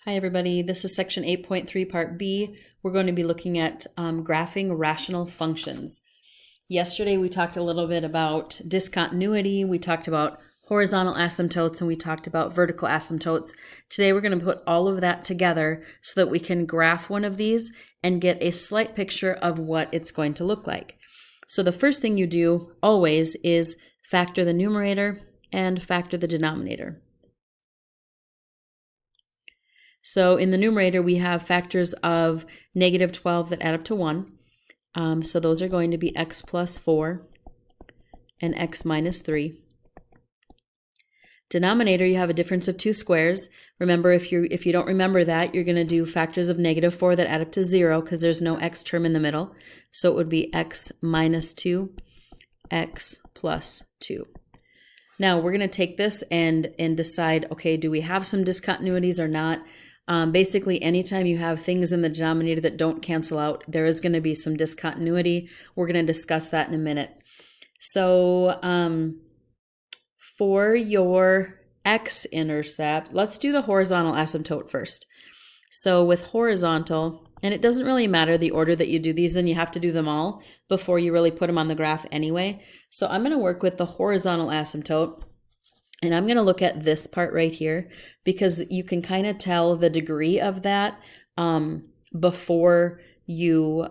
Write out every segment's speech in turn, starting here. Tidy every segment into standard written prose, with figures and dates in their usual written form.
Hi everybody, this is section 8.3 part B. We're going to be looking at graphing rational functions. Yesterday we talked a little bit about discontinuity, we talked about horizontal asymptotes, and we talked about vertical asymptotes. Today we're going to put all of that together so that we can graph one of these and get a slight picture of what it's going to look like. So the first thing you do always is factor the numerator and factor the denominator. So in the numerator, we have factors of negative 12 that add up to 1. So those are going to be x plus 4 and x minus 3. Denominator, you have a difference of 2 squares. Remember, if you don't remember that, you're going to do factors of negative 4 that add up to 0 because there's no x term in the middle. So it would be x minus 2, x plus 2. Now we're going to take this and decide, okay, do we have some discontinuities or not? Basically, anytime you have things in the denominator that don't cancel out, there is going to be some discontinuity. We're going to discuss that in a minute. So for your x-intercept, let's do the horizontal asymptote first. So with horizontal, and it doesn't really matter the order that you do these in, you have to do them all before you really put them on the graph anyway. So I'm going to work with the horizontal asymptote. And I'm going to look at this part right here because you can kind of tell the degree of that before you,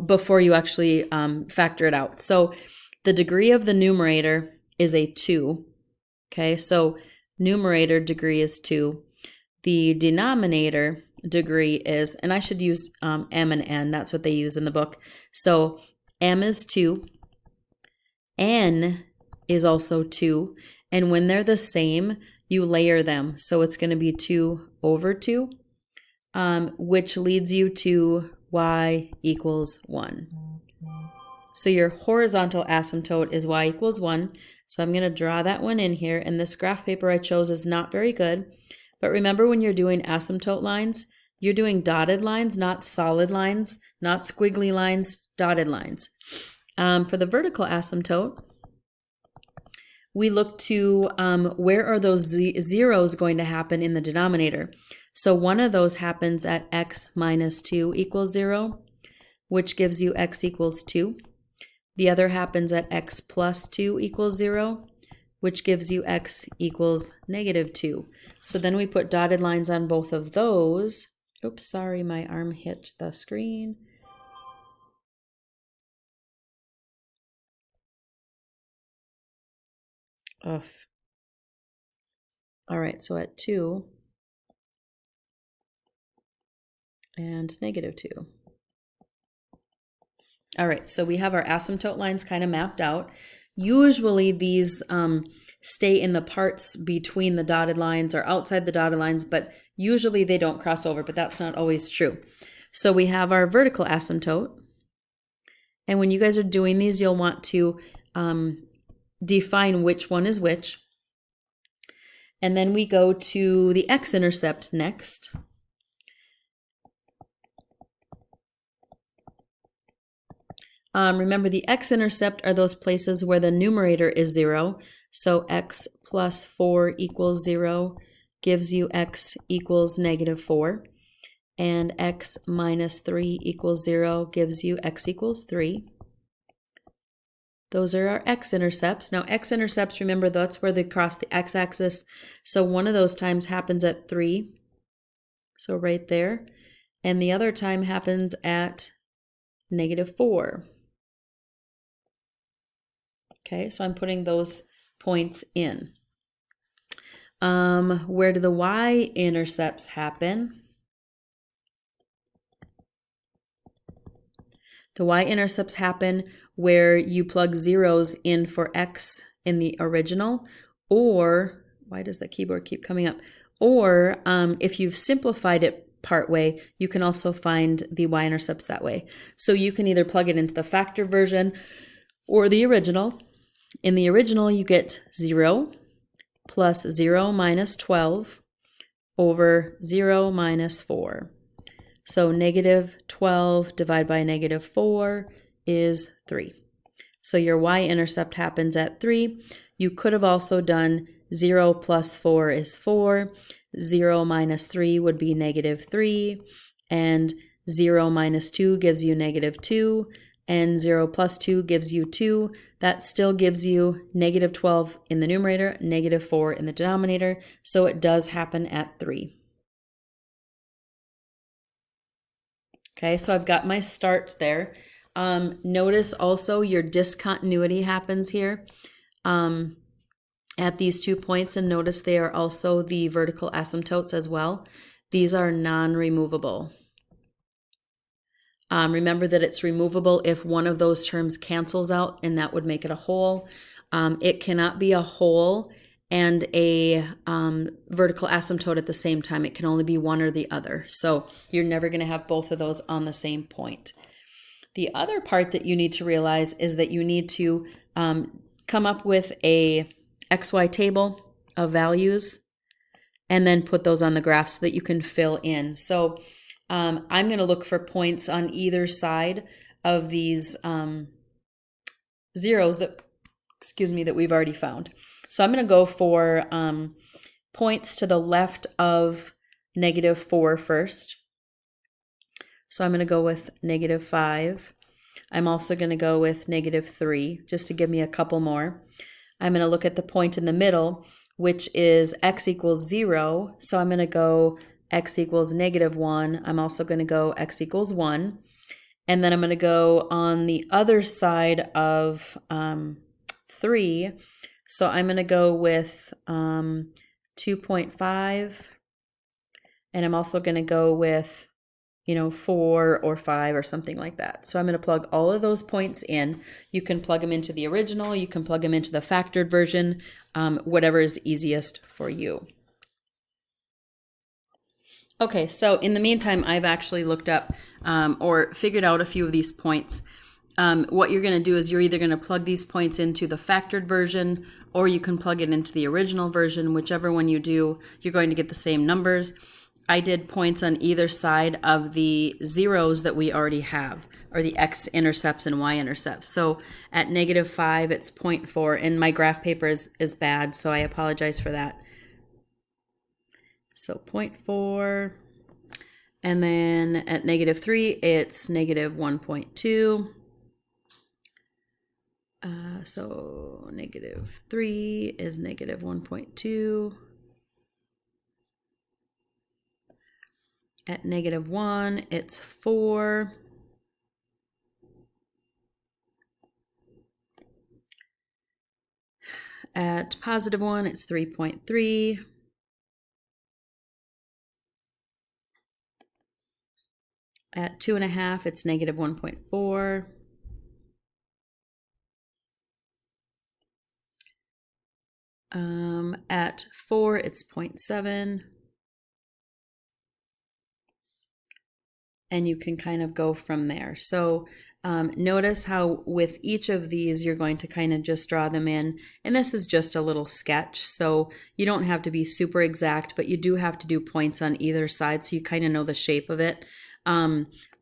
before you actually factor it out. So the degree of the numerator is a 2. Okay, so numerator degree is 2. The denominator degree is, and I should use m and n, that's what they use in the book. So m is 2. N is also 2, and when they're the same, you layer them. So it's going to be 2 over 2, which leads you to y equals 1. So your horizontal asymptote is y equals 1. So I'm going to draw that one in here, and this graph paper I chose is not very good. But remember, when you're doing asymptote lines, you're doing dotted lines, not solid lines, not squiggly lines, dotted lines. For the vertical asymptote, we look to where are those zeros going to happen in the denominator. So one of those happens at x minus 2 equals 0, which gives you x equals 2. The other happens at x plus 2 equals 0, which gives you x equals negative 2. So then we put dotted lines on both of those. Oops, sorry, my arm hit the screen. All right, so at 2 and negative 2. All right, so we have our asymptote lines kind of mapped out. Usually these stay in the parts between the dotted lines or outside the dotted lines, but usually they don't cross over, but that's not always true. So we have our vertical asymptote. And when you guys are doing these, you'll want to define which one is which. And then we go to the x-intercept next. Remember, the x-intercept are those places where the numerator is 0. So x plus 4 equals 0 gives you x equals negative 4. And x minus 3 equals 0 gives you x equals 3. Those are our x-intercepts. Now, x-intercepts, remember, that's where they cross the x-axis. So one of those times happens at 3, so right there. And the other time happens at negative 4. Okay, so I'm putting those points in. Where do the y-intercepts happen? The y-intercepts happen where you plug zeros in for x in the original, or, why does the keyboard keep coming up? Or if you've simplified it part way, you can also find the y-intercepts that way. So you can either plug it into the factor version or the original. In the original, you get 0 plus 0 minus 12 over 0 minus 4. So negative 12 divided by negative 4 is 3. So your y-intercept happens at 3. You could have also done 0 plus 4 is 4. 0 minus 3 would be negative 3. And 0 minus 2 gives you negative 2. And 0 plus 2 gives you 2. That still gives you negative 12 in the numerator, negative 4 in the denominator. So it does happen at 3. Okay, so I've got my start there. Notice also your discontinuity happens here at these 2 points, and notice they are also the vertical asymptotes as well. These are non-removable. Remember that it's removable if one of those terms cancels out, and that would make it a whole. It cannot be a whole and a vertical asymptote at the same time. It can only be one or the other. So you're never going to have both of those on the same point. The other part that you need to realize is that you need to come up with a XY table of values and then put those on the graph so that you can fill in. So I'm going to look for points on either side of these zeros that we've already found. So I'm going to go for points to the left of negative 4 first. So I'm going to go with negative 5. I'm also going to go with negative 3, just to give me a couple more. I'm going to look at the point in the middle, which is x equals 0. So I'm going to go x equals negative 1. I'm also going to go x equals 1. And then I'm going to go on the other side of 3. So I'm going to go with 2.5. And I'm also going to go with 4 or 5 or something like that. So I'm going to plug all of those points in. You can plug them into the original, you can plug them into the factored version, whatever is easiest for you. Okay, so in the meantime, I've actually looked up or figured out a few of these points. What you're going to do is you're either going to plug these points into the factored version, or you can plug it into the original version. Whichever one you do, you're going to get the same numbers. I did points on either side of the zeros that we already have, or the x-intercepts and y-intercepts. So at negative 5, it's 0.4, and my graph paper is bad, so I apologize for that. So 0.4, and then at negative 3, it's negative 1.2. So negative 3 is negative 1.2. At negative 1, it's 4. At positive 1, it's 3.3. At 2.5, it's negative 1.4. At 4, it's 0.7. And you can kind of go from there. So notice how with each of these, you're going to kind of just draw them in. And this is just a little sketch. So you don't have to be super exact, but you do have to do points on either side so you kind of know the shape of it.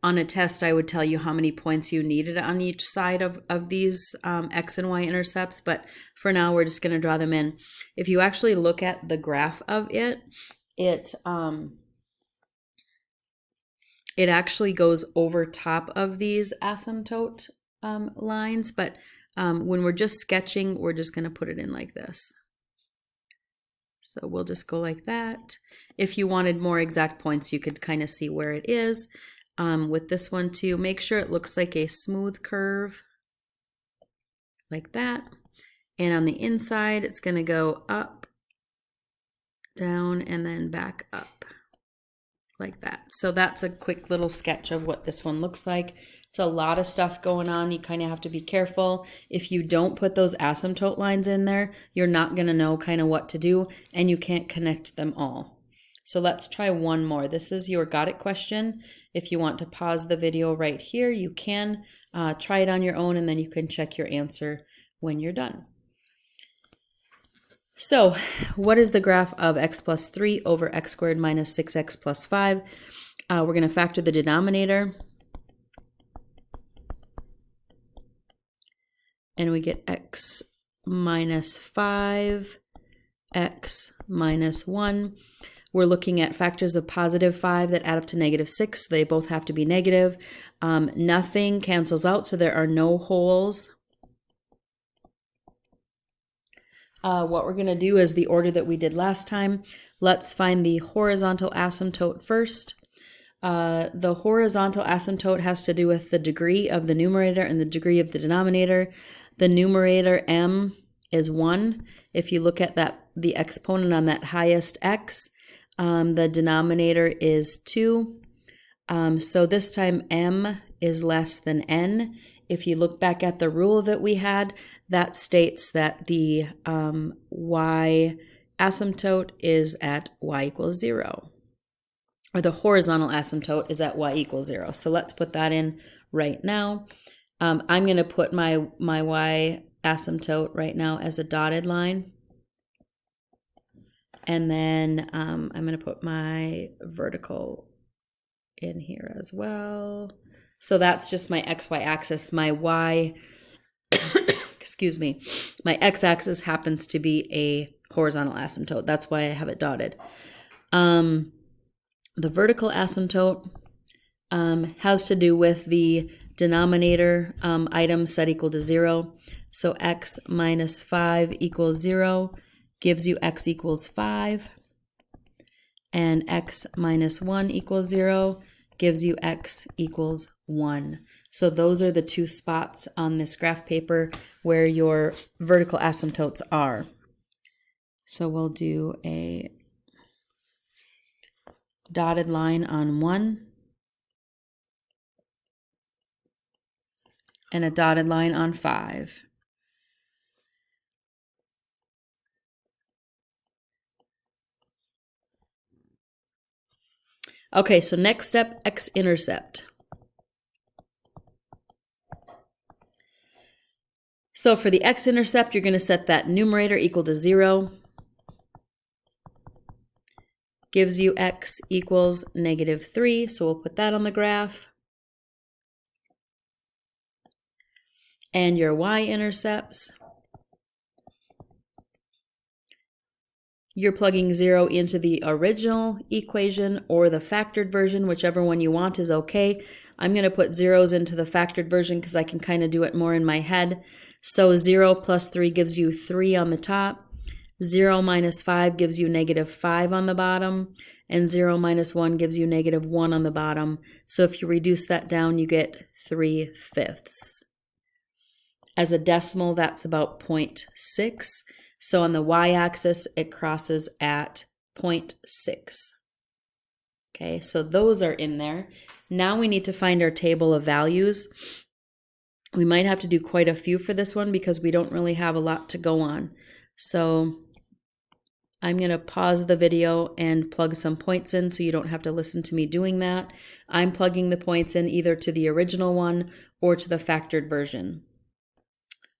On a test, I would tell you how many points you needed on each side of these x and y intercepts, but for now, we're just going to draw them in. If you actually look at the graph of it, it actually goes over top of these asymptote lines, but when we're just sketching, we're just going to put it in like this. So we'll just go like that. If you wanted more exact points, you could kind of see where it is. With this one too, make sure it looks like a smooth curve, like that. And on the inside, it's going to go up, down, and then back up, like that. So that's a quick little sketch of what this one looks like. It's a lot of stuff going on. You kind of have to be careful. If you don't put those asymptote lines in there, you're not going to know kind of what to do, and you can't connect them all. So let's try one more. This is your got it question. If you want to pause the video right here, you can try it on your own, and then you can check your answer when you're done. So what is the graph of x plus 3 over x squared minus 6x plus 5? We're going to factor the denominator. And we get x minus 5 x minus 1. We're looking at factors of positive 5 that add up to negative 6. So they both have to be negative. Nothing cancels out, so there are no wholes. What we're going to do is the order that we did last time. Let's find the horizontal asymptote first. The horizontal asymptote has to do with the degree of the numerator and the degree of the denominator. The numerator m is 1. If you look at the exponent on that highest x, the denominator is 2. So this time m is less than n. If you look back at the rule that we had, that states that the y asymptote is at y equals 0. Or the horizontal asymptote is at y equals 0. So let's put that in right now. I'm going to put my y asymptote right now as a dotted line. And then I'm going to put my vertical in here as well. So that's just my xy axis. My y, excuse me, my x-axis happens to be a horizontal asymptote. That's why I have it dotted. The vertical asymptote has to do with the denominator item set equal to 0. So x minus 5 equals 0 gives you x equals 5. And x minus 1 equals 0 gives you x equals 1. So those are the two spots on this graph paper where your vertical asymptotes are. So we'll do a dotted line on 1 and a dotted line on 5. Okay, so next step, x-intercept. So for the x-intercept, you're going to set that numerator equal to 0. Gives you x equals negative 3, so we'll put that on the graph. And your y-intercepts, you're plugging 0 into the original equation or the factored version, whichever one you want is okay. I'm going to put zeros into the factored version because I can kind of do it more in my head. So 0 plus 3 gives you 3 on the top. 0 minus 5 gives you negative 5 on the bottom. And 0 minus 1 gives you negative 1 on the bottom. So if you reduce that down, you get 3/5. As a decimal, that's about 0.6. So on the y-axis, it crosses at 0.6. Okay, so those are in there. Now we need to find our table of values. We might have to do quite a few for this one because we don't really have a lot to go on. So I'm going to pause the video and plug some points in so you don't have to listen to me doing that. I'm plugging the points in either to the original one or to the factored version.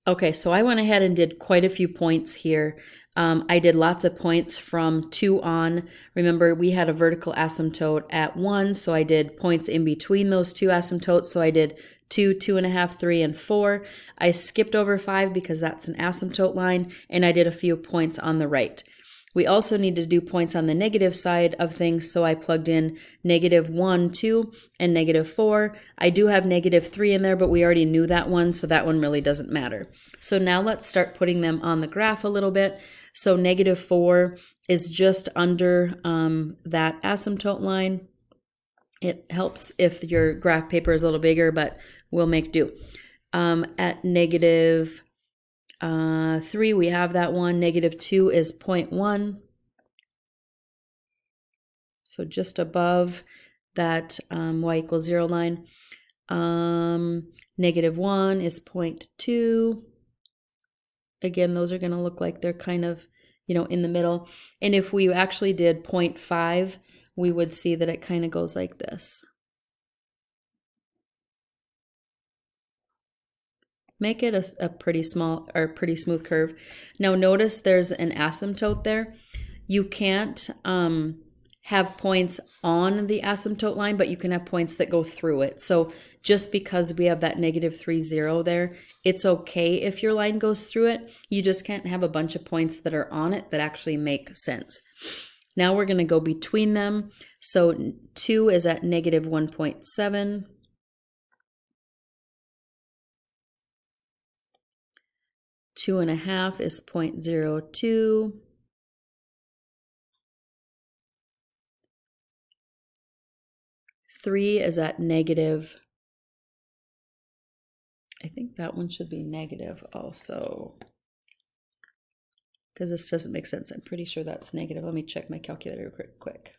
Okay, so I went ahead and did quite a few points here. I did lots of points from 2 on. Remember, we had a vertical asymptote at 1, so I did points in between those two asymptotes. So I did 2, 2.5, 3, and 4. I skipped over 5 because that's an asymptote line, and I did a few points on the right. We also need to do points on the negative side of things, so I plugged in negative 1, 2, and negative 4. I do have negative 3 in there, but we already knew that one, so that one really doesn't matter. So now let's start putting them on the graph a little bit. So negative 4 is just under that asymptote line. It helps if your graph paper is a little bigger, but we'll make do. At negative 3, we have that one. Negative 2 is 0.1. So just above that y equals 0 line. Negative 1 is 0.2. Again, those are going to look like they're kind of, in the middle. And if we actually did 0.5, we would see that it kind of goes like this. Make it a pretty small or pretty smooth curve. Now notice there's an asymptote there. You can't have points on the asymptote line, but you can have points that go through it. So just because we have that -3, 0 there, it's okay if your line goes through it. You just can't have a bunch of points that are on it that actually make sense. Now we're going to go between them. So 2 is at -1.7. 2.5 is 0.02. 3 is at negative. I think that one should be negative also, because this doesn't make sense. I'm pretty sure that's negative. Let me check my calculator quick.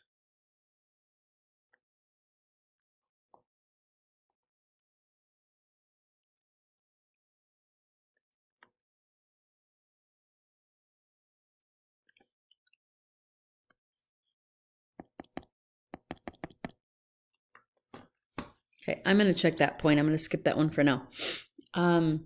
Okay, I'm going to check that point. I'm going to skip that one for now. All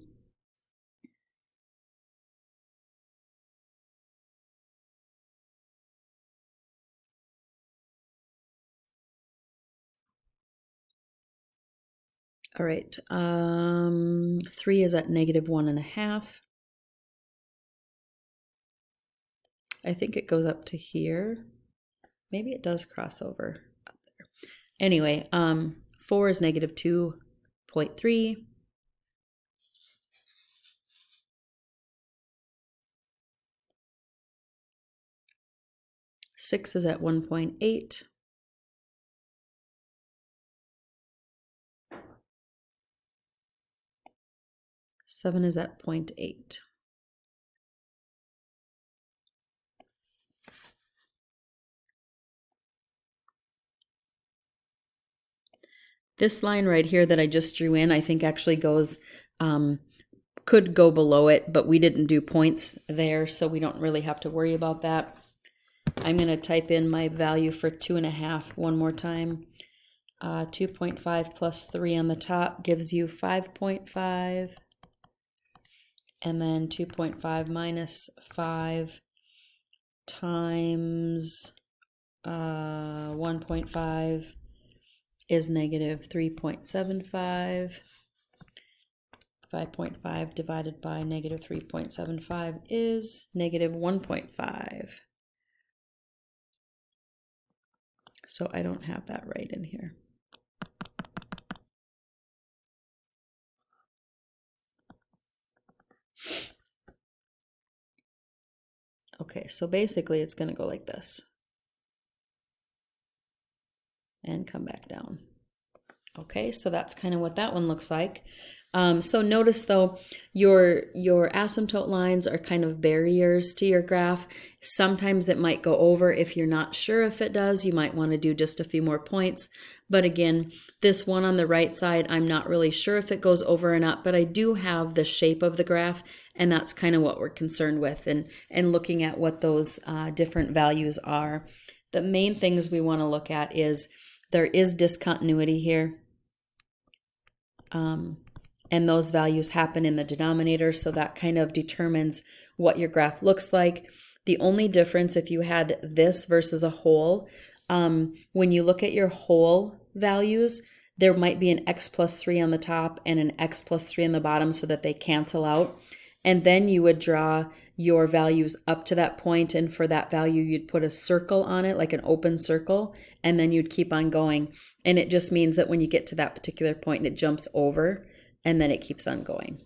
right, 3 is at -1.5. I think it goes up to here. Maybe it does cross over up there. Anyway, 4 is -2.3. 6 is at 1.8. 7 is at 0.8. This line right here that I just drew in, I think actually goes, could go below it, but we didn't do points there, so we don't really have to worry about that. I'm going to type in my value for 2.5 one more time. 2.5 plus 3 on the top gives you 5.5. And then 2.5 minus 5 times 1.5 is -3.75. 5.5 divided by -3.75 is -1.5. So I don't have that right in here. Okay, so basically it's going to go like this and come back down. Okay, so that's kind of what that one looks like. So notice though, your asymptote lines are kind of barriers to your graph. Sometimes it might go over. If you're not sure if it does, you might want to do just a few more points. But again, this one on the right side, I'm not really sure if it goes over or not, but I do have the shape of the graph, and that's kind of what we're concerned with, and looking at what those different values are. The main things we want to look at is there is discontinuity here. And those values happen in the denominator, so that kind of determines what your graph looks like. The only difference if you had this versus a whole, when you look at your whole values, there might be an x plus 3 on the top and an x plus 3 on the bottom so that they cancel out. And then you would draw your values up to that point, and for that value you'd put a circle on it, like an open circle, and then you'd keep on going. And it just means that when you get to that particular point, it jumps over, and then it keeps on going.